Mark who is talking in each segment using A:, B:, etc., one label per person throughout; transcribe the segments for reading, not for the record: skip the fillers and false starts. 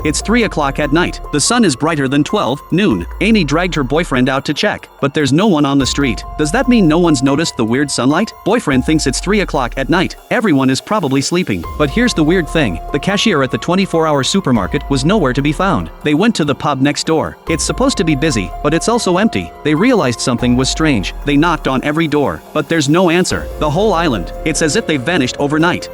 A: It's 3 o'clock at night. The sun is brighter than 12 noon. Amy dragged her boyfriend out to check, but there's no one on the street. Does that mean no one's noticed the weird sunlight? Boyfriend thinks it's 3 o'clock at night. Everyone is probably sleeping. But here's the weird thing. The cashier at the 24-hour supermarket was nowhere to be found. They went to the pub next door. It's supposed to be busy, but it's also empty. They realized something was strange. They knocked on every door, but there's no answer. The whole island. It's as if they vanished overnight.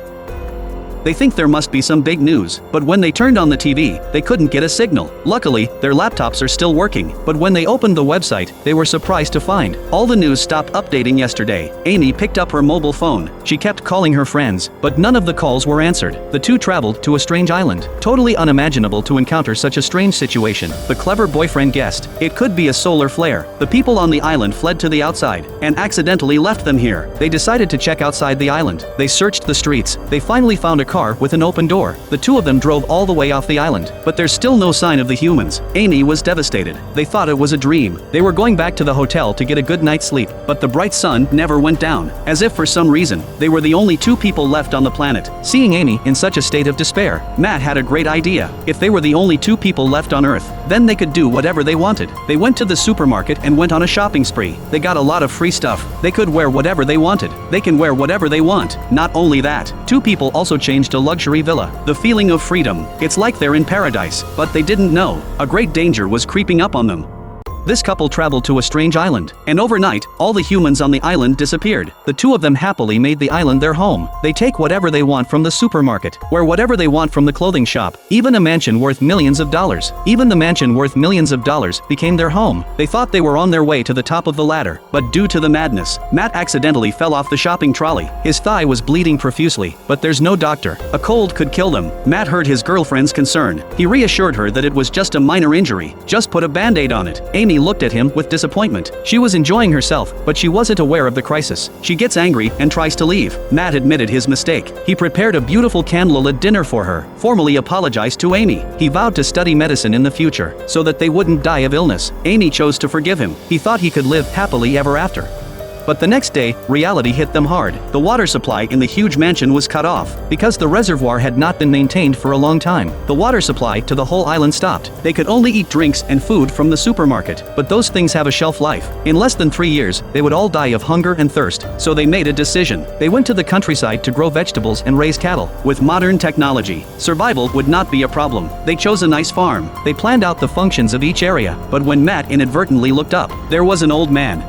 A: They think there must be some big news, but when they turned on the TV, they couldn't get a signal. Luckily, their laptops are still working, but when they opened the website, they were surprised to find all the news stopped updating yesterday. Amy picked up her mobile phone. She kept calling her friends, but none of the calls were answered. The two traveled to a strange island. Totally unimaginable to encounter such a strange situation. The clever boyfriend guessed it could be a solar flare. The people on the island fled to the outside and accidentally left them here. They decided to check outside the island. They searched the streets. They finally found a car with an open door. The two of them drove all the way off the island, but there's still no sign of the humans. Amy was devastated. They thought it was a dream. They were going back to the hotel to get a good night's sleep, but the bright sun never went down. As if for some reason, they were the only two people left on the planet. Seeing Amy in such a state of despair, Matt had a great idea. If they were the only two people left on Earth, then they could do whatever they wanted. They went to the supermarket and went on a shopping spree. They got a lot of free stuff. They could wear whatever they wanted. They can wear whatever they want. Not only that, two people also changed to luxury villa. The feeling of freedom. It's like they're in paradise, but they didn't know. A great danger was creeping up on them. This couple traveled to a strange island, and overnight, all the humans on the island disappeared. The two of them happily made the island their home. They take whatever they want from the supermarket, wear whatever they want from the clothing shop, even a mansion worth millions of dollars. Even the mansion worth millions of dollars became their home. They thought they were on their way to the top of the ladder, but due to the madness, Matt accidentally fell off the shopping trolley. His thigh was bleeding profusely, but there's no doctor. A cold could kill them. Matt heard his girlfriend's concern. He reassured her that it was just a minor injury. Just put a band-aid on it. Amy looked at him with disappointment. She was enjoying herself, but she wasn't aware of the crisis. She gets angry and tries to leave. Matt admitted his mistake. He prepared a beautiful candlelit dinner for her, formally apologized to Amy. He vowed to study medicine in the future, so that they wouldn't die of illness. Amy chose to forgive him. He thought he could live happily ever after. But the next day, reality hit them hard. The water supply in the huge mansion was cut off, because the reservoir had not been maintained for a long time. The water supply to the whole island stopped. They could only eat drinks and food from the supermarket, but those things have a shelf life. In less than 3 years, they would all die of hunger and thirst. So they made a decision. They went to the countryside to grow vegetables and raise cattle. With modern technology, survival would not be a problem. They chose a nice farm. They planned out the functions of each area, but when Matt inadvertently looked up, there was an old man.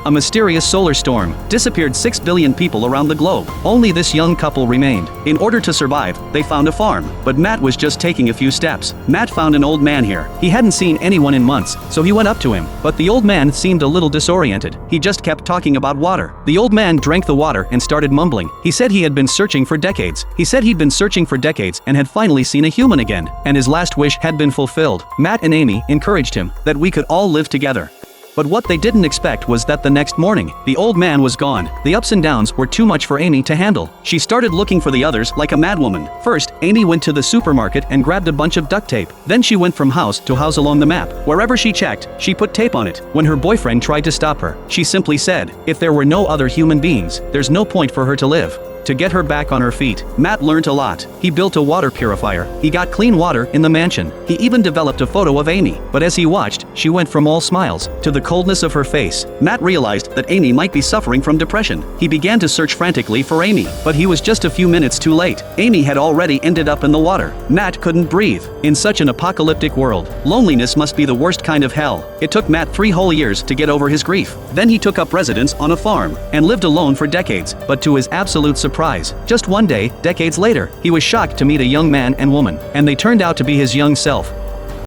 A: A mysterious solar storm disappeared 6 billion people around the globe. Only this young couple remained. In order to survive, they found a farm, but Matt was just taking a few steps. Matt found an old man here. He hadn't seen anyone in months, so he went up to him, but the old man seemed a little disoriented. He just kept talking about water. The old man drank the water and started mumbling. He said he had been searching for decades. He said he'd been searching for decades and had finally seen a human again, and his last wish had been fulfilled. Matt and Amy encouraged him that we could all live together. But what they didn't expect was that the next morning, the old man was gone. The ups and downs were too much for Amy to handle. She started looking for the others like a madwoman. First, Amy went to the supermarket and grabbed a bunch of duct tape. Then she went from house to house along the map. Wherever she checked, she put tape on it. When her boyfriend tried to stop her, she simply said, if there were no other human beings, there's no point for her to live. To get her back on her feet, Matt learned a lot. He built a water purifier. He got clean water in the mansion. He even developed a photo of Amy. But as he watched, she went from all smiles to the coldness of her face. Matt realized that Amy might be suffering from depression. He began to search frantically for Amy, but he was just a few minutes too late. Amy had already ended up in the water. Matt couldn't breathe. In such an apocalyptic world, loneliness must be the worst kind of hell. It took Matt 3 whole years to get over his grief. Then he took up residence on a farm and lived alone for decades, but to his absolute surprise, just one day, decades later, he was shocked to meet a young man and woman, and they turned out to be his young self.